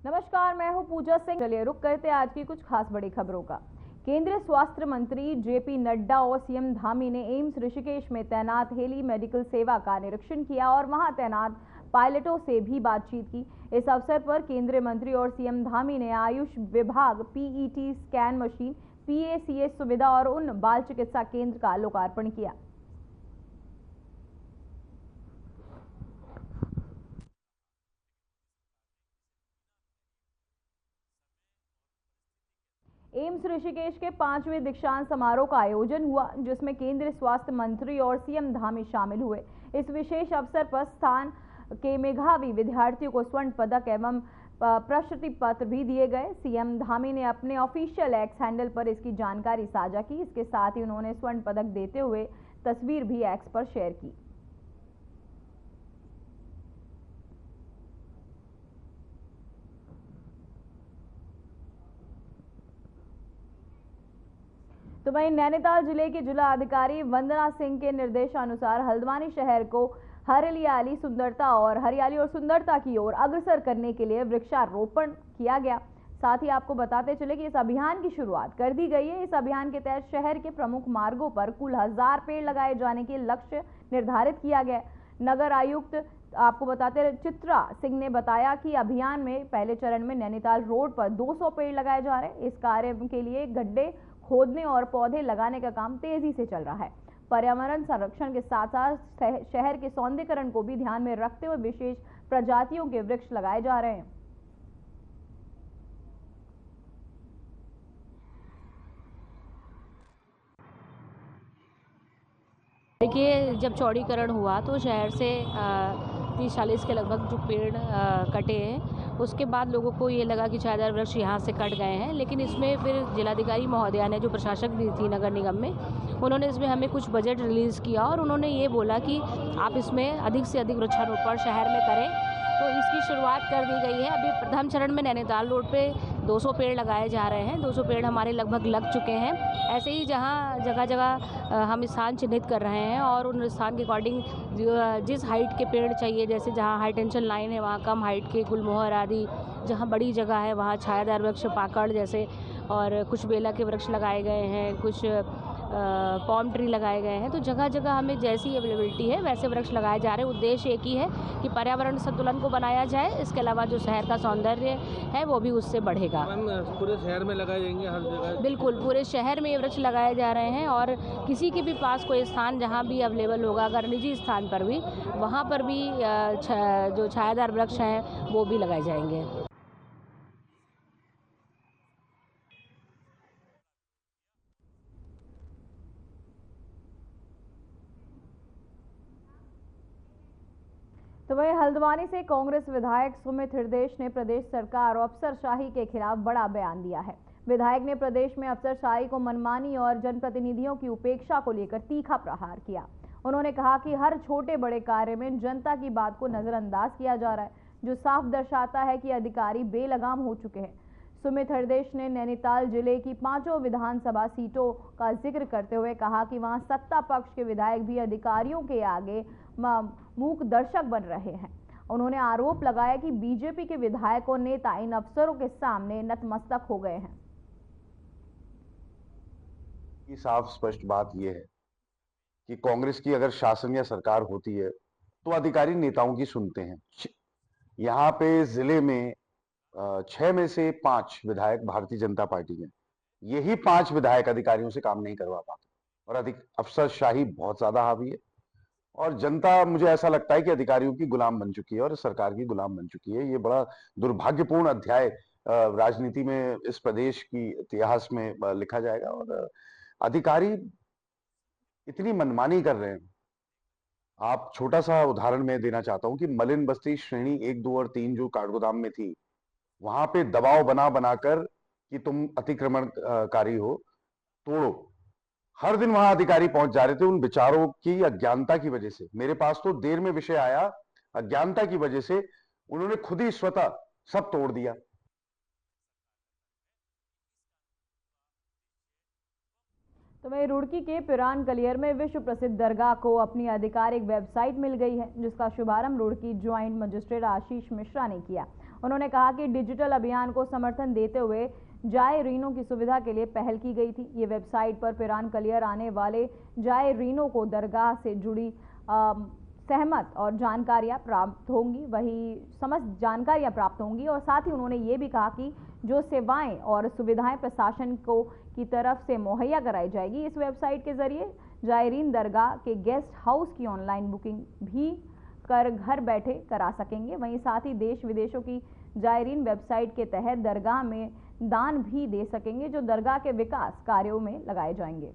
नमस्कार, मैं हूं पूजा सिंह। चलिए रुक करते आज की कुछ खास बड़ी खबरों का। केंद्रीय स्वास्थ्य मंत्री जेपी नड्डा और सीएम धामी ने एम्स ऋषिकेश में तैनात हेली मेडिकल सेवा का निरीक्षण किया और वहां तैनात पायलटों से भी बातचीत की। इस अवसर पर केंद्रीय मंत्री और सीएम धामी ने आयुष विभाग, पीईटी स्कैन मशीन, पीएसीएस सुविधा और उन बाल चिकित्सा केंद्र का लोकार्पण किया। एम्स ऋषिकेश के 5वें दीक्षांत समारोह का आयोजन हुआ, जिसमें केंद्रीय स्वास्थ्य मंत्री और सीएम धामी शामिल हुए। इस विशेष अवसर पर स्थान के मेधावी विद्यार्थियों को स्वर्ण पदक एवं प्रशस्ति पत्र भी दिए गए। सीएम धामी ने अपने ऑफिशियल एक्स हैंडल पर इसकी जानकारी साझा की। इसके साथ ही उन्होंने स्वर्ण पदक देते हुए तस्वीर भी एक्स पर शेयर की। तो वहीं नैनीताल जिले के जिला अधिकारी वंदना सिंह के निर्देशानुसार हल्द्वानी शहर को हरियाली और सुंदरता की ओर अग्रसर करने के लिए वृक्षारोपण किया गया। साथ ही आपको बताते चले कि इस अभियान की शुरुआत कर दी गई है। इस अभियान के तहत शहर के प्रमुख मार्गों पर कुल 1000 पेड़ लगाए जाने के लक्ष्य निर्धारित किया गया। नगर आयुक्त आपको बताते चित्रा सिंह ने बताया कि अभियान में पहले चरण में नैनीताल रोड पर 200 पेड़ लगाए जा रहे हैं। इस कार्य के लिए गड्ढे खोदने और पौधे लगाने का काम तेजी से चल रहा है। पर्यावरण संरक्षण के साथ साथ शहर के सौंदर्यीकरण को भी ध्यान में रखते हुए विशेष प्रजातियों के वृक्ष लगाए जा रहे हैं। देखिए, जब चौड़ीकरण हुआ तो शहर से 30-40 के लगभग जो पेड़ कटे हैं, उसके बाद लोगों को ये लगा कि छायादार वृक्ष यहाँ से कट गए हैं। लेकिन इसमें फिर जिलाधिकारी महोदया ने, जो प्रशासक भी थी नगर निगम में, उन्होंने इसमें हमें कुछ बजट रिलीज़ किया और उन्होंने ये बोला कि आप इसमें अधिक से अधिक वृक्षारोपण शहर में करें। तो इसकी शुरुआत कर दी गई है। अभी प्रथम चरण में नैनीताल रोड पे 200 पेड़ लगाए जा रहे हैं। 200 पेड़ हमारे लगभग लग चुके हैं। ऐसे ही जहाँ जगह जगह हम स्थान चिन्हित कर रहे हैं और उन स्थान के अकॉर्डिंग जिस हाइट के पेड़ चाहिए, जैसे जहाँ हाई टेंशन लाइन है वहाँ कम हाइट के गुलमोहर आदि, जहाँ बड़ी जगह है वहाँ छायादार वृक्ष पाकड़ जैसे, और कुछ बेला के वृक्ष लगाए गए हैं, कुछ पॉम ट्री लगाए गए हैं। तो जगह जगह हमें जैसी अवेलेबिलिटी है वैसे वृक्ष लगाए जा रहे हैं। उद्देश्य एक ही है कि पर्यावरण संतुलन को बनाया जाए। इसके अलावा जो शहर का सौंदर्य है वो भी उससे बढ़ेगा। पूरे शहर में लगाए जाएंगे हर जगह? बिल्कुल, पूरे शहर में ये वृक्ष लगाए जा रहे हैं और किसी के भी पास कोई स्थान जहाँ भी अवेलेबल होगा, अगर निजी स्थान पर भी, वहाँ पर भी जो छायादार वृक्ष हैं वो भी लगाए जाएंगे। तो वहीं हल्द्वानी से कांग्रेस विधायक सुमित हृदयेश ने प्रदेश सरकार और अफसरशाही के खिलाफ बड़ा बयान दिया है। विधायक ने प्रदेश में अफसरशाही को मनमानी और जनप्रतिनिधियों की उपेक्षा को लेकर तीखा प्रहार किया। उन्होंने कहा कि हर छोटे बड़े कार्य में जनता की बात को नजरअंदाज किया जा रहा है, जो साफ दर्शाता है कि अधिकारी बेलगाम हो चुके हैं। सुमित हृदयेश ने नैनीताल जिले की 5 विधानसभा सीटों का जिक्र करते हुए कहा कि वहां सत्ता पक्ष के विधायक भी अधिकारियों के आगे मूक दर्शक बन रहे हैं। उन्होंने आरोप लगाया कि बीजेपी के विधायक और नेता इन अफसरों के सामने नतमस्तक हो गए हैं। ये साफ स्पष्ट बात यह है कि कांग्रेस की अगर शासन या सरकार होती है तो अधिकारी नेताओं की सुनते हैं। यहाँ पे जिले में 6 में से 5 विधायक भारतीय जनता पार्टी के, यही 5 विधायक अधिकारियों से काम नहीं करवा पाते और अफसरशाही बहुत ज्यादा हावी है और जनता, मुझे ऐसा लगता है कि अधिकारियों की गुलाम बन चुकी है और सरकार की गुलाम बन चुकी है। ये बड़ा दुर्भाग्यपूर्ण अध्याय राजनीति में, इस प्रदेश की इतिहास में लिखा जाएगा और अधिकारी इतनी मनमानी कर रहे हैं। आप छोटा सा उदाहरण मैं देना चाहता हूं कि मलिन बस्ती श्रेणी 1, 2 और 3 जो काठगोदाम में थी, वहां पे दबाव बनाकर कि तुम अतिक्रमणकारी हो, तोड़ो। हर दिन वहां अधिकारी पहुंच जा रहे थे। उन विचारों की अज्ञानता की वजह से, मेरे पास तो देर में विषय आया, अज्ञानता की वजह से उन्होंने खुद ही स्वतः सब तोड़ दिया। तो वहीं रुड़की के पिरान कलियर में विश्व प्रसिद्ध दरगाह को अपनी आधिकारिक वेबसाइट मिल गई है, जिसका शुभारंभ रुड़की ज्वाइंट मजिस्ट्रेट आशीष मिश्रा ने किया। उन्होंने कहा कि डिजिटल अभियान को समर्थन देते हुए जायरीनों की सुविधा के लिए पहल की गई थी। ये वेबसाइट पर पिरान कलियर आने वाले जायरीनों को दरगाह से जुड़ी सहमत और जानकारियां प्राप्त होंगी, वही समस्त जानकारियां प्राप्त होंगी। और साथ ही उन्होंने ये भी कहा कि जो सेवाएं और सुविधाएं प्रशासन को की तरफ से मुहैया कराई जाएगी, इस वेबसाइट के जरिए जायरीन दरगाह के गेस्ट हाउस की ऑनलाइन बुकिंग भी कर घर बैठे करा सकेंगे। वहीं साथ ही देश विदेशों की जायरीन वेबसाइट के तहत दरगाह में दान भी दे सकेंगे, जो दरगाह के विकास कार्यों में लगाए जाएंगे।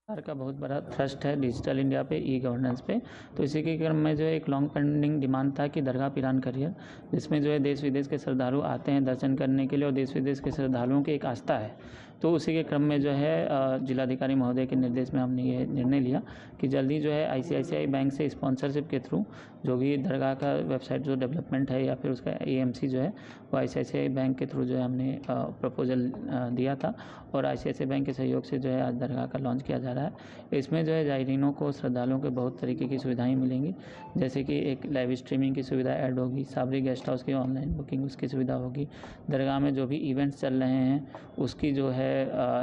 सरकार का बहुत बड़ा थ्रस्ट है डिजिटल इंडिया पे, ई गवर्नेंस पे। तो इसी के क्रम में जो है एक लॉन्ग पेंडिंग डिमांड था कि दरगाह पिरान कलियर, जिसमें जो है देश विदेश के श्रद्धालु आते हैं दर्शन करने के लिए और देश विदेश के श्रद्धालुओं की एक आस्था है। तो उसी के क्रम में जो है जिलाधिकारी महोदय के निर्देश में हमने ये निर्णय लिया कि जल्दी जो है ICICI बैंक से स्पॉन्सरशिप के थ्रू जो भी दरगाह का वेबसाइट जो डेवलपमेंट है या फिर उसका AMC जो है वो ICICI बैंक के थ्रू जो है हमने प्रपोजल दिया था और ICICI बैंक के सहयोग से जो है आज दरगाह का लॉन्च किया जा रहा है। इसमें जो है जायरीनों को श्रद्धालुओं को बहुत तरीके की सुविधाएं मिलेंगी, जैसे कि एक लाइव स्ट्रीमिंग की सुविधा ऐड होगी, साबरी गेस्ट हाउस की ऑनलाइन बुकिंग उसकी सुविधा होगी, दरगाह में जो भी इवेंट्स चल रहे हैं उसकी जो है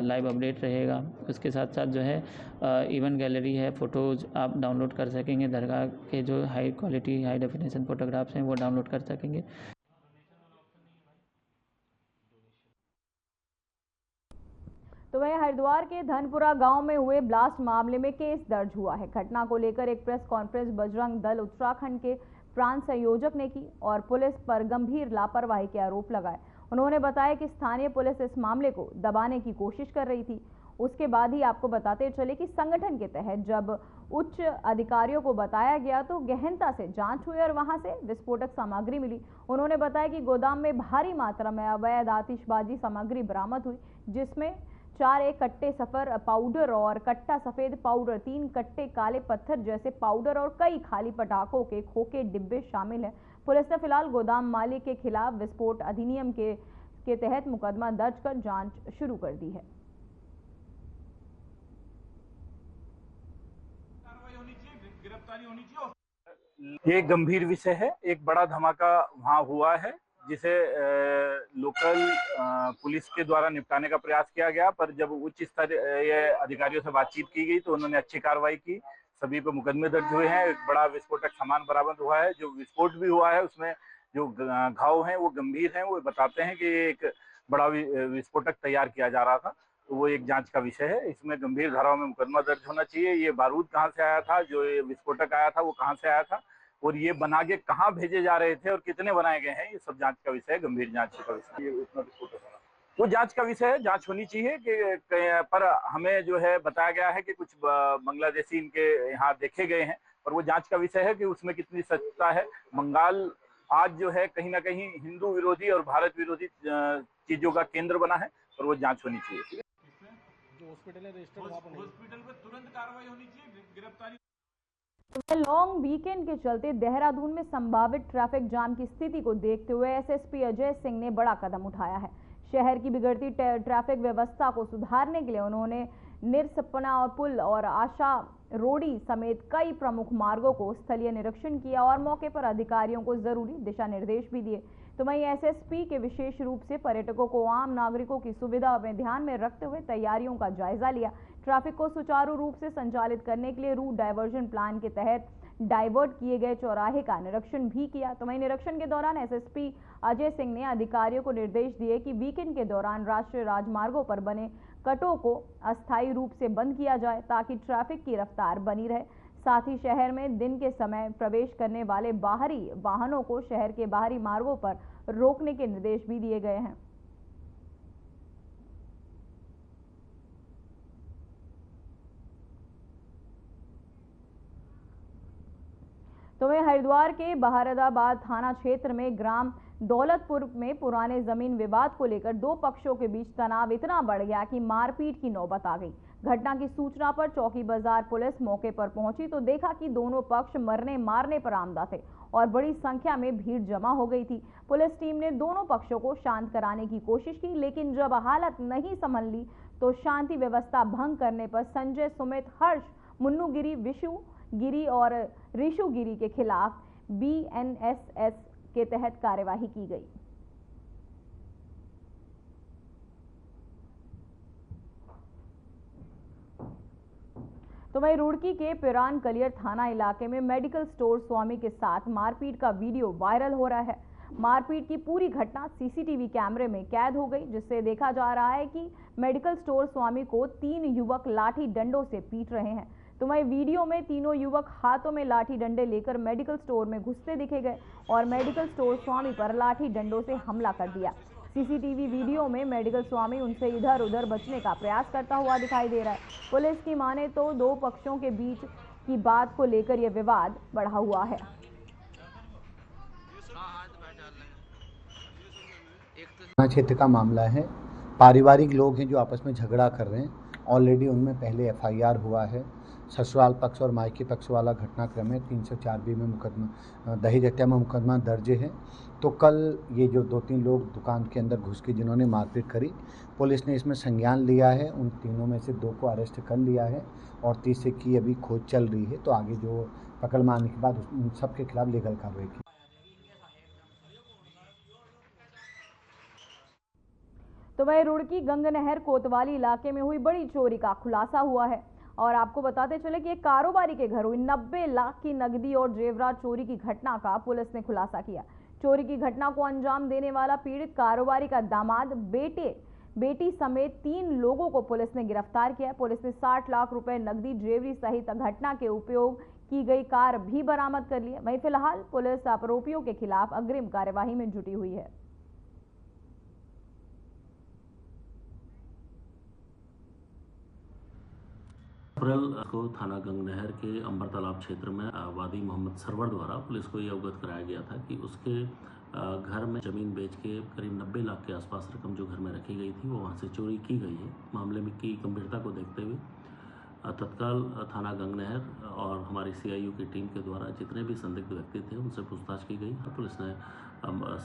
लाइव अपडेट रहेगा। उसके साथ साथ जो है इवेंट गैलरी है, फ़ोटोज़ आप डाउनलोड कर सकेंगे, दरगाह के जो high quality high definition photographs हैं वो डाउनलोड कर सकेंगे। तो वहीं हरिद्वार के धनपुरा गांव में हुए ब्लास्ट मामले में केस दर्ज हुआ है। घटना को लेकर एक प्रेस कॉन्फ्रेंस बजरंग दल उत्तराखंड के प्रांत संयोजक ने की और पुलिस पर गंभीर लापरवाही के आरोप लगाए। उन्होंने बताया कि स्थानीय पुलिस इस मामले को दबाने की कोशिश कर रही थी। उसके बाद ही आपको बताते चले कि संगठन के तहत जब उच्च अधिकारियों को बताया गया तो गहनता से जांच हुई और वहां से विस्फोटक सामग्री मिली। उन्होंने बताया कि गोदाम में भारी मात्रा में अवैध आतिशबाजी सामग्री बरामद हुई, जिसमें 4 कट्टे सफर पाउडर और कट्टा सफेद पाउडर, 3 कट्टे काले पत्थर जैसे पाउडर और कई खाली पटाखों के खोखे डिब्बे शामिल हैं। पुलिस ने फिलहाल गोदाम मालिक के खिलाफ विस्फोट अधिनियम के तहत मुकदमा दर्ज कर जांच शुरू कर दी है। ये गंभीर विषय है। एक बड़ा धमाका वहां हुआ है जिसे लोकल पुलिस के द्वारा निपटाने का प्रयास किया गया, पर जब उच्च स्तरीय अधिकारियों से बातचीत की गई तो उन्होंने अच्छी कार्रवाई की। सभी पे मुकदमे दर्ज हुए हैं। एक बड़ा विस्फोटक सामान बरामद हुआ है। जो विस्फोट भी हुआ है उसमें जो घाव हैं वो गंभीर हैं। वो बताते हैं कि एक बड़ा विस्फोटक तैयार किया जा रहा था, तो वो एक जांच का विषय है। इसमें गंभीर धाराओं में मुकदमा दर्ज होना चाहिए। ये बारूद कहाँ से आया था, जो ये विस्फोटक आया था वो कहाँ से आया था और ये बना के कहाँ भेजे जा रहे थे और कितने बनाए गए हैं, ये सब जांच का विषय है, गंभीर जांच का विषय। ये उतना विस्फोटक होना वो जांच का विषय है, जांच होनी चाहिए कि पर हमें जो है बताया गया है कि कुछ बांग्लादेशी इनके यहाँ देखे गए हैं, पर वो जांच का विषय है कि उसमें कितनी सच्चा है। बंगाल आज जो है कहीं ना कहीं हिंदू विरोधी और भारत विरोधी चीजों का केंद्र बना है, और वो जांच होनी चाहिए। जो हॉस्पिटल है हॉस्पिटल पे तुरंत कार्रवाई होनी चाहिए, गिरफ्तारी। लॉन्ग वीकेंड के चलते देहरादून में संभावित ट्रैफिक जाम की स्थिति को देखते हुए SSP अजय सिंह ने बड़ा कदम उठाया है। शहर की बिगड़ती ट्रैफिक व्यवस्था को सुधारने के लिए उन्होंने निरसपना और पुल और आशा रोडी समेत कई प्रमुख मार्गों को स्थलीय निरीक्षण किया और मौके पर अधिकारियों को जरूरी दिशा निर्देश भी दिए। तो वहीं SSP के विशेष रूप से पर्यटकों को आम नागरिकों की सुविधा में ध्यान में रखते हुए तैयारियों का जायजा लिया। ट्रैफिक को सुचारू रूप से संचालित करने के लिए रूट डायवर्जन प्लान के तहत डाइवर्ट किए गए चौराहे का निरीक्षण भी किया। तो वहीं निरीक्षण के दौरान SSP अजय सिंह ने अधिकारियों को निर्देश दिए कि वीकेंड के दौरान राष्ट्रीय राजमार्गों पर बने कटों को अस्थायी रूप से बंद किया जाए ताकि ट्रैफिक की रफ्तार बनी रहे। साथ ही शहर में दिन के समय प्रवेश करने वाले बाहरी वाहनों को शहर के बाहरी मार्गों पर रोकने के निर्देश भी दिए गए हैं। तो वहीं हरिद्वार के बहारदाबाद थाना क्षेत्र में ग्राम दौलतपुर में पुराने जमीन विवाद को लेकर दो पक्षों के बीच तनाव इतना बढ़ गया कि मारपीट की नौबत आ गई। घटना की सूचना पर चौकी बाजार पुलिस मौके पर पहुंची तो देखा कि दोनों पक्ष मरने मारने पर आमदा थे और बड़ी संख्या में भीड़ जमा हो गई थी। पुलिस टीम ने दोनों पक्षों को शांत कराने की कोशिश की, लेकिन जब हालत नहीं संभल ली तो शांति व्यवस्था भंग करने पर संजय, सुमित, हर्ष, मुन्नू गिरी, विशु गिरी और ऋषु गिरी के खिलाफ BNSS के तहत कार्यवाही की गई। तो वहीं रुड़की के पिरान कलियर थाना इलाके में मेडिकल स्टोर स्वामी के साथ मारपीट का वीडियो वायरल हो रहा है। मारपीट की पूरी घटना CCTV कैमरे में कैद हो गई, जिससे देखा जा रहा है कि मेडिकल स्टोर स्वामी को 3 युवक लाठी डंडों से पीट रहे हैं। तो वहीं वीडियो में तीनों युवक हाथों में लाठी डंडे लेकर मेडिकल स्टोर में घुसते दिखे गए और मेडिकल स्टोर स्वामी पर लाठी डंडों से हमला कर दिया। CCTV वीडियो में मेडिकल स्वामी उनसे इधर उधर बचने का प्रयास करता हुआ दिखाई दे रहा है। पुलिस की माने तो दो पक्षों के बीच की बात को लेकर यह विवाद बढ़ा हुआ है। क्षेत्र का मामला है। पारिवारिक लोग हैं जो आपस में झगड़ा कर रहे हैं। ऑलरेडी उनमें पहले FIR हुआ है। ससुराल पक्ष और मायके पक्ष वाला घटनाक्रम है। 304B में मुकदमा, दहेज हत्या में मुकदमा दर्ज है। तो कल ये जो 2-3 लोग दुकान के अंदर घुस के जिन्होंने मारपीट करी, पुलिस ने इसमें संज्ञान लिया है। उन तीनों में से 2 को अरेस्ट कर लिया है और तीसरे की अभी खोज चल रही है। तो आगे जो पकड़ में आने के बाद उन सबके खिलाफ लीगल कार्रवाई की। तो वह रुड़की गंगनहर कोतवाली इलाके में हुई बड़ी चोरी का खुलासा हुआ है और आपको बताते चले कि एक कारोबारी के घर हुई 90 लाख की नकदी और जेवरात चोरी की घटना का पुलिस ने खुलासा किया। चोरी की घटना को अंजाम देने वाला पीड़ित कारोबारी का दामाद, बेटी समेत 3 लोगों को पुलिस ने गिरफ्तार किया। पुलिस ने 60 लाख रुपए नकदी, ज्वेलरी सहित घटना के उपयोग की गई कार भी बरामद कर ली है। वहीं फिलहाल पुलिस आरोपियों के खिलाफ अग्रिम कार्यवाही में जुटी हुई है। अप्रैल को थाना गंगनहर के अंबर तालाब क्षेत्र में वादी मोहम्मद सरवर द्वारा पुलिस को ये अवगत कराया गया था कि उसके घर में जमीन बेच के करीब 90 लाख के आसपास रकम जो घर में रखी गई थी वो वहाँ से चोरी की गई है। मामले में की गंभीरता को देखते हुए तत्काल थाना गंगनहर और हमारी CIU की टीम के द्वारा जितने भी संदिग्ध व्यक्ति थे उनसे पूछताछ की गई। पुलिस ने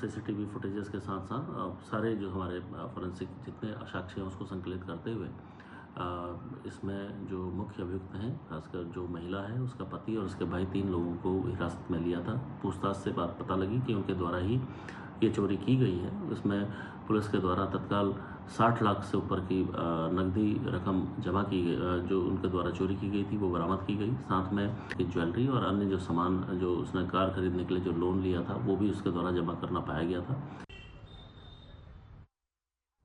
CCTV फुटेजेस के साथ साथ सारे जो हमारे फॉरेंसिक जितने साक्ष्य हैं उसको संकलित करते हुए इसमें जो मुख्य अभियुक्त हैं, खासकर जो महिला है उसका पति और उसके भाई, 3 लोगों को हिरासत में लिया था। पूछताछ से बात पता लगी कि उनके द्वारा ही ये चोरी की गई है। इसमें पुलिस के द्वारा तत्काल 60 लाख से ऊपर की नकदी रकम जमा की गई, जो उनके द्वारा चोरी की गई थी वो बरामद की गई। साथ में ज्वेलरी और अन्य जो सामान जो उसने कार खरीदने के लिए जो लोन लिया था वो भी उसके द्वारा जमा करना पाया गया था।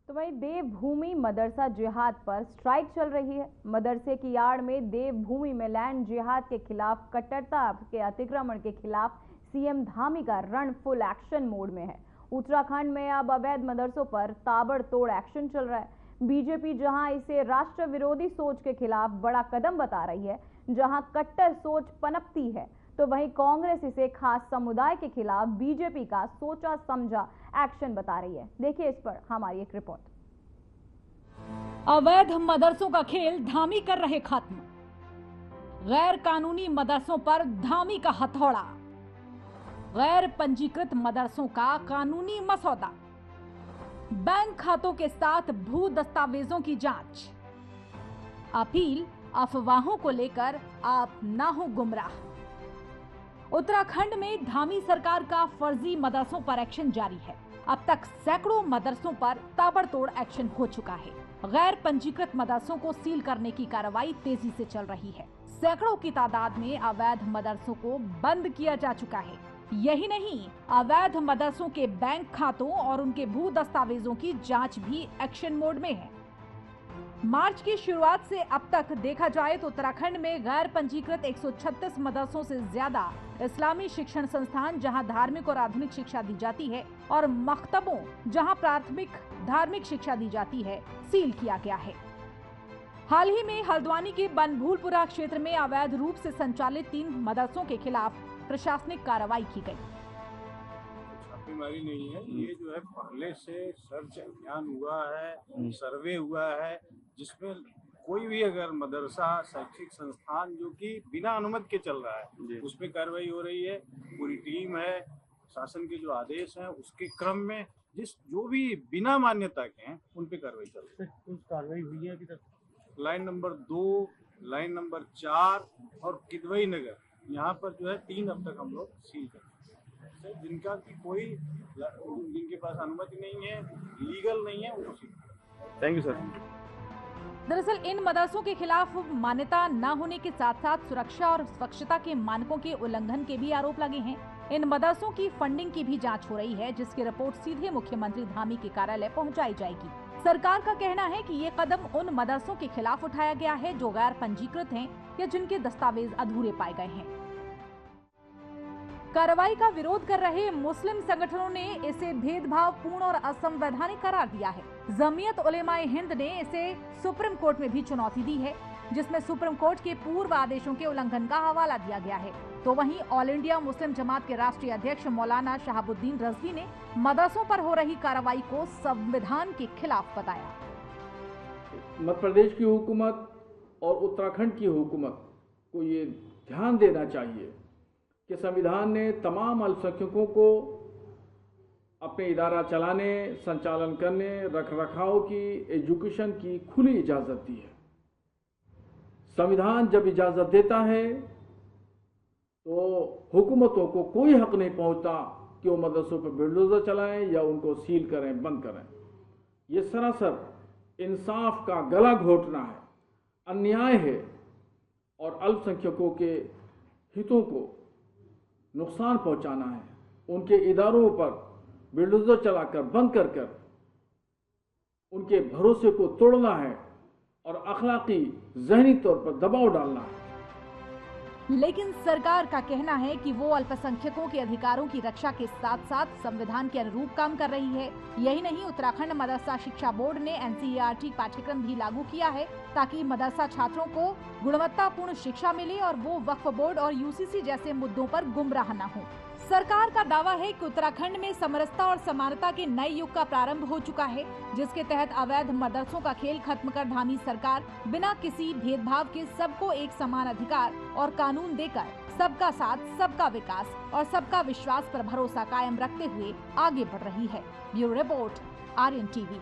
तो वहीं देवभूमि मदरसा जिहाद पर स्ट्राइक चल रही है। मदरसे की आड़ में देवभूमि में लैंड जिहाद के खिलाफ, कट्टरता के अतिक्रमण के खिलाफ CM धामी का रण फुल एक्शन मोड में है। उत्तराखंड में अब अवैध मदरसों पर ताबड़तोड़ एक्शन चल रहा है। बीजेपी जहां इसे राष्ट्र विरोधी सोच के खिलाफ बड़ा कदम बता रही है, जहां कट्टर सोच पनपती है, तो वहीं कांग्रेस इसे खास समुदाय के खिलाफ बीजेपी का सोचा समझा एक्शन बता रही है। देखिए इस पर हमारी एक रिपोर्ट। अवैध मदरसों का खेल धामी कर रहे खत्म। गैर कानूनी मदरसों पर धामी का हथौड़ा। गैर पंजीकृत मदरसों का कानूनी मसौदा। बैंक खातों के साथ भू दस्तावेजों की जांच। अपील, अफवाहों को लेकर आप ना हो गुमराह। उत्तराखंड में धामी सरकार का फर्जी मदरसों पर एक्शन जारी है। अब तक सैकड़ों मदरसों पर ताबड़तोड़ एक्शन हो चुका है। गैर पंजीकृत मदरसों को सील करने की कार्रवाई तेजी से चल रही है। सैकड़ों की तादाद में अवैध मदरसों को बंद किया जा चुका है। यही नहीं, अवैध मदरसों के बैंक खातों और उनके भू दस्तावेजों की जांच भी एक्शन मोड में है। मार्च की शुरुआत से अब तक देखा जाए तो उत्तराखंड में गैर पंजीकृत 136 मदरसों से ज्यादा इस्लामी शिक्षण संस्थान, जहां धार्मिक और आधुनिक शिक्षा दी जाती है, और मकतबों, जहां प्राथमिक धार्मिक शिक्षा दी जाती है, सील किया गया है। हाल ही में हल्द्वानी के बनभूलपुरा क्षेत्र में अवैध रूप से संचालित 3 मदरसों के खिलाफ प्रशासनिक कार्रवाई की गई। छापेमारी नहीं है, ये जो है पहले से सर्च अभियान हुआ है, सर्वे हुआ है, जिसमें कोई भी अगर मदरसा शैक्षिक संस्थान जो कि बिना अनुमति के चल रहा है उस पर कार्रवाई हो रही है। पूरी टीम है, शासन के जो आदेश हैं उसके क्रम में जो भी बिना मान्यता के हैं उन पे कार्रवाई चल रही है। कुछ कार्रवाई हुई है अभी तक? लाइन नंबर 2, लाइन नंबर 4 और किदवई नगर, यहाँ पर जो है 3 अब तक हम लोग सील कर हैं, जिनका जिनके पास अनुमति नहीं है, लीगल नहीं है, उनको सील। Thank you sir. दरअसल इन मदरसों के खिलाफ मान्यता न होने के साथ साथ सुरक्षा और स्वच्छता के मानकों के उल्लंघन के भी आरोप लगे हैं। इन मदरसों की फंडिंग की भी जांच हो रही है, जिसकी रिपोर्ट सीधे मुख्यमंत्री धामी के कार्यालय पहुंचाई जाएगी। सरकार का कहना है कि ये कदम उन मदरसों के खिलाफ उठाया गया है जो गैर पंजीकृत हैं या जिनके दस्तावेज अधूरे पाए गए हैं। कार्रवाई का विरोध कर रहे मुस्लिम संगठनों ने इसे भेदभावपूर्ण और असंवैधानिक करार दिया है। जमीयत उलेमाए हिंद ने इसे सुप्रीम कोर्ट में भी चुनौती दी है, जिसमें सुप्रीम कोर्ट के पूर्व आदेशों के उल्लंघन का हवाला दिया गया है। तो वहीं ऑल इंडिया मुस्लिम जमात के राष्ट्रीय अध्यक्ष मौलाना शहाबुद्दीन रजवी ने मदरसों पर हो रही कार्रवाई को संविधान के खिलाफ बताया। मध्य प्रदेश की हुकूमत और उत्तराखंड की हुकूमत को ये ध्यान देना चाहिए कि संविधान ने तमाम अल्पसंख्यकों को अपने इदारा चलाने, संचालन करने, रखरखाव की, एजुकेशन की खुली इजाज़त दी है। संविधान जब इजाज़त देता है तो हुकूमतों को कोई हक नहीं पहुंचता कि वो मदरसों पर बुलडोजर चलाएं या उनको सील करें, बंद करें। ये सरासर इंसाफ का गला घोटना है, अन्याय है और अल्पसंख्यकों के हितों को नुकसान पहुंचाना है। उनके इदारों पर बुलडोजर चलाकर बंद कर उनके भरोसे को तोड़ना है और अखलाकी ज़हनी तौर पर दबाव डालना है। लेकिन सरकार का कहना है कि वो अल्पसंख्यकों के अधिकारों की रक्षा के साथ साथ संविधान के अनुरूप काम कर रही है। यही नहीं, उत्तराखंड मदरसा शिक्षा बोर्ड ने NCERT पाठ्यक्रम भी लागू किया है ताकि मदरसा छात्रों को गुणवत्तापूर्ण शिक्षा मिले और वो वक्फ बोर्ड और UCC जैसे मुद्दों पर गुमराह न हो। सरकार का दावा है कि उत्तराखंड में समरसता और समानता के नए युग का प्रारंभ हो चुका है, जिसके तहत अवैध मदरसों का खेल खत्म कर धामी सरकार बिना किसी भेदभाव के सबको एक समान अधिकार और कानून देकर सबका साथ, सबका विकास और सबका विश्वास पर भरोसा कायम रखते हुए आगे बढ़ रही है। Bureau report, Aryan TV.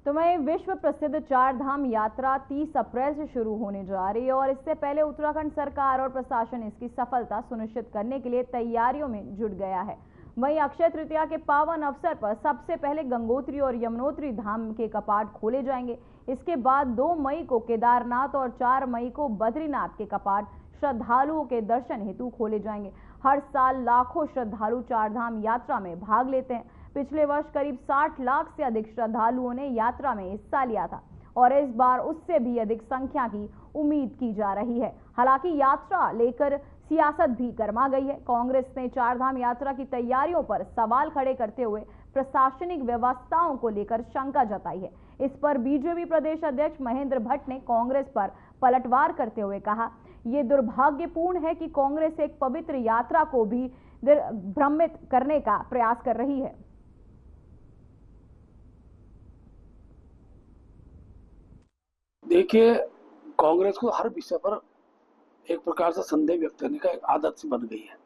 तो वहीं विश्व प्रसिद्ध चार धाम यात्रा 30 अप्रैल से शुरू होने जा रही है और इससे पहले उत्तराखंड सरकार और प्रशासन इसकी सफलता सुनिश्चित करने के लिए तैयारियों में जुट गया है। वहीं अक्षय तृतीया के पावन अवसर पर सबसे पहले गंगोत्री और यमुनोत्री धाम के कपाट खोले जाएंगे। इसके बाद 2 मई को केदारनाथ और 4 मई को बद्रीनाथ के कपाट श्रद्धालुओं के दर्शन हेतु खोले जाएंगे। हर साल लाखों श्रद्धालु चार धाम यात्रा में भाग लेते हैं। पिछले वर्ष करीब 60 लाख से अधिक श्रद्धालुओं ने यात्रा में हिस्सा लिया था और इस बार उससे भी अधिक संख्या की उम्मीद की जा रही है। हालांकि यात्रा लेकर सियासत भी गर्मा गई है। कांग्रेस ने चार धाम यात्रा की तैयारियों पर सवाल खड़े करते हुए प्रशासनिक व्यवस्थाओं को लेकर शंका जताई है। इस पर बीजेपी प्रदेश अध्यक्ष महेंद्र भट्ट ने कांग्रेस पर पलटवार करते हुए कहा, ये दुर्भाग्यपूर्ण है कि कांग्रेस एक पवित्र यात्रा को भी भ्रमित करने का प्रयास कर रही है। देखिए, कांग्रेस को हर विषय पर एक प्रकार से संदेह व्यक्त करने का एक आदत सी बन गई है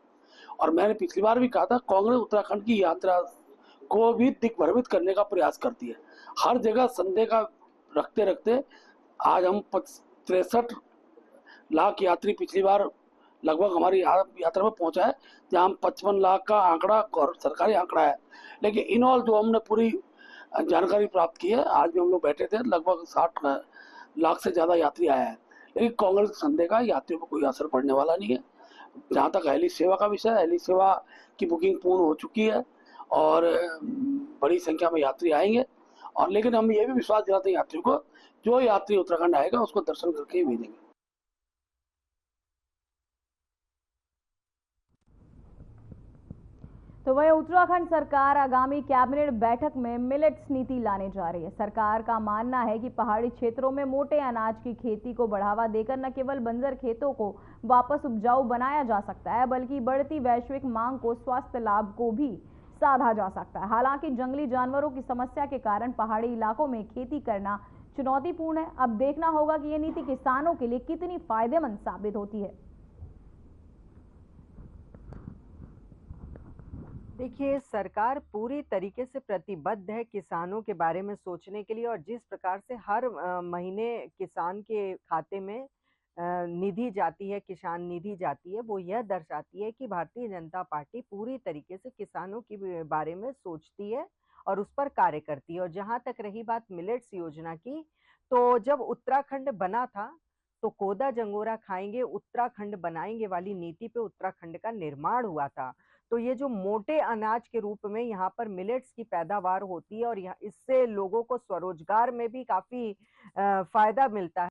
और मैंने पिछली बार भी कहा था, कांग्रेस उत्तराखंड की यात्रा को भी दिग्भ्रमित करने का प्रयास करती है। हर जगह संदेह का रखते रखते आज हम 63 लाख यात्री पिछली बार लगभग हमारी यात्रा में पहुंचा है, जहां हम 55 लाख का आंकड़ा और सरकारी आंकड़ा है। लेकिन इन ऑल जो हमने पूरी जानकारी प्राप्त की है, आज भी हम लोग बैठे थे, लगभग 60 लाख से ज्यादा यात्री आया है। लेकिन कांग्रेस संदेह का यात्रियों पर कोई असर पड़ने वाला नहीं है। जहाँ तक हेली सेवा का विषय है, हेली सेवा की बुकिंग पूर्ण हो चुकी है और बड़ी संख्या में यात्री आएंगे। और लेकिन हम ये भी विश्वास दिलाते हैं यात्रियों को, जो यात्री उत्तराखंड आएगा उसको दर्शन करके ही भेजेंगे। तो वही उत्तराखंड सरकार आगामी कैबिनेट बैठक में मिलेट्स नीति लाने जा रही है। सरकार का मानना है कि पहाड़ी क्षेत्रों में मोटे अनाज की खेती को बढ़ावा देकर न केवल बंजर खेतों को वापस उपजाऊ बनाया जा सकता है, बल्कि बढ़ती वैश्विक मांग को स्वास्थ्य लाभ को भी साधा जा सकता है। हालांकि जंगली जानवरों की समस्या के कारण पहाड़ी इलाकों में खेती करना चुनौतीपूर्ण है। अब देखना होगा कि ये नीति किसानों के लिए कितनी फायदेमंद साबित होती है। देखिए, सरकार पूरी तरीके से प्रतिबद्ध है किसानों के बारे में सोचने के लिए, और जिस प्रकार से हर महीने किसान के खाते में निधि जाती है, किसान निधि जाती है, वो यह दर्शाती है कि भारतीय जनता पार्टी पूरी तरीके से किसानों के बारे में सोचती है और उस पर कार्य करती है। और जहां तक रही बात मिलेट्स योजना की, तो जब उत्तराखंड बना था तो कोदा जंगोरा खाएंगे उत्तराखंड बनाएंगे वाली नीति पे उत्तराखंड का निर्माण हुआ था। तो ये जो मोटे अनाज के रूप में यहाँ पर मिलेट्स की पैदावार होती है, और इससे लोगों को स्वरोजगार में भी काफी फायदा मिलता है।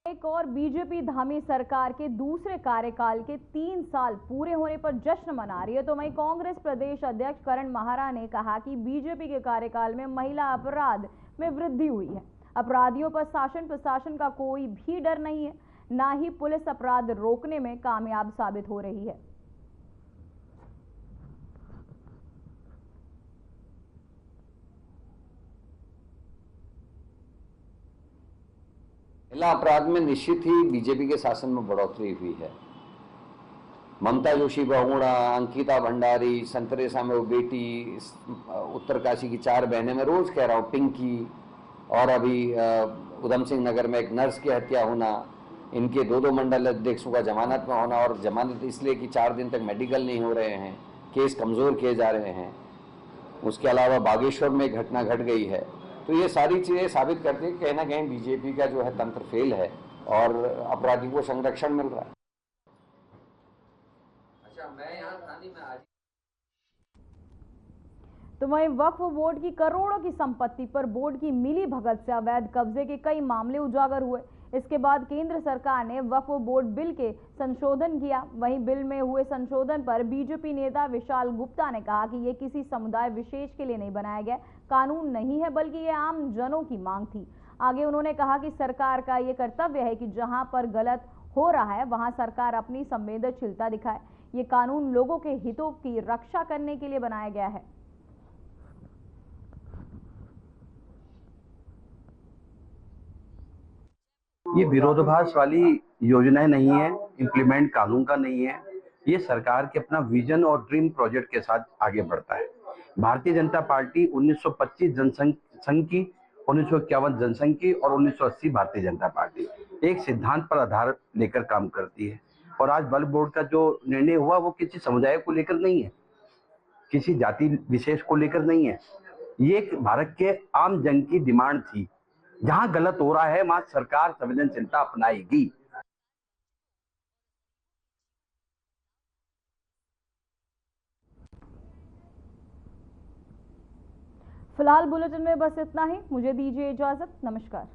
एक और बीजेपी धामी सरकार के दूसरे कार्यकाल के 3 साल पूरे होने पर जश्न मना रही है। तो वहीं कांग्रेस प्रदेश अध्यक्ष करण माहरा ने कहा कि बीजेपी के कार्यकाल में महिला अपराध में वृद्धि हुई है। अपराधियों पर शासन प्रशासन का कोई भी डर नहीं है, ना ही पुलिस अपराध रोकने में कामयाब साबित हो रही है। महिला अपराध में निश्चित ही बीजेपी के शासन में बढ़ोतरी हुई है। ममता जोशी बहुगुणा, अंकिता भंडारी, संतरेसा में वो बेटी, उत्तरकाशी की 4 बहनें, मैं रोज कह रहा हूँ, पिंकी, और अभी उधम सिंह नगर में एक नर्स की हत्या होना, इनके 2 मंडल अध्यक्षों का जमानत में होना, और जमानत इसलिए कि 4 दिन तक मेडिकल नहीं हो रहे हैं, केस कमजोर किए जा रहे हैं। उसके अलावा बागेश्वर में एक घटना घट गई है। तो ये सारी चीजें साबित करती है कि कहीं ना कहीं बीजेपी का जो है तंत्र फेल है और अपराधी को संरक्षण मिल रहा है। अच्छा, मैं यहाँ थाने में आज तो वहीं वक्फ बोर्ड की करोड़ों की संपत्ति पर बोर्ड की मिली भगत से अवैध कब्जे के कई मामले उजागर हुए। इसके बाद केंद्र सरकार ने वक्फ बोर्ड बिल के संशोधन किया। वहीं बिल में हुए संशोधन पर बीजेपी नेता विशाल गुप्ता ने कहा कि ये किसी समुदाय विशेष के लिए नहीं बनाया गया कानून नहीं है, बल्कि ये आम जनों की मांग थी। आगे उन्होंने कहा कि सरकार का ये कर्तव्य है कि जहां पर गलत हो रहा है वहां सरकार अपनी संवेदनशीलता दिखाए। ये कानून लोगों के हितों की रक्षा करने के लिए बनाया गया है। ये विरोधाभास वाली योजनाएं नहीं है, इम्प्लीमेंट कानून का नहीं है। ये सरकार के अपना विजन और ड्रीम प्रोजेक्ट के साथ आगे बढ़ता है। भारतीय जनता पार्टी 1925 जनसंघ की, 1951 जनसंघ की और 1980 भारतीय जनता पार्टी एक सिद्धांत पर आधार लेकर काम करती है। और आज वक्फ बोर्ड का जो निर्णय हुआ वो किसी समुदाय को लेकर नहीं है, किसी जाति विशेष को लेकर नहीं है। ये एक भारत के आम जन की डिमांड थी। जहां गलत हो रहा है वहां सरकार संवेदनशीलता अपनाएगी। फिलहाल बुलेटिन में बस इतना ही। मुझे दीजिए इजाजत। नमस्कार।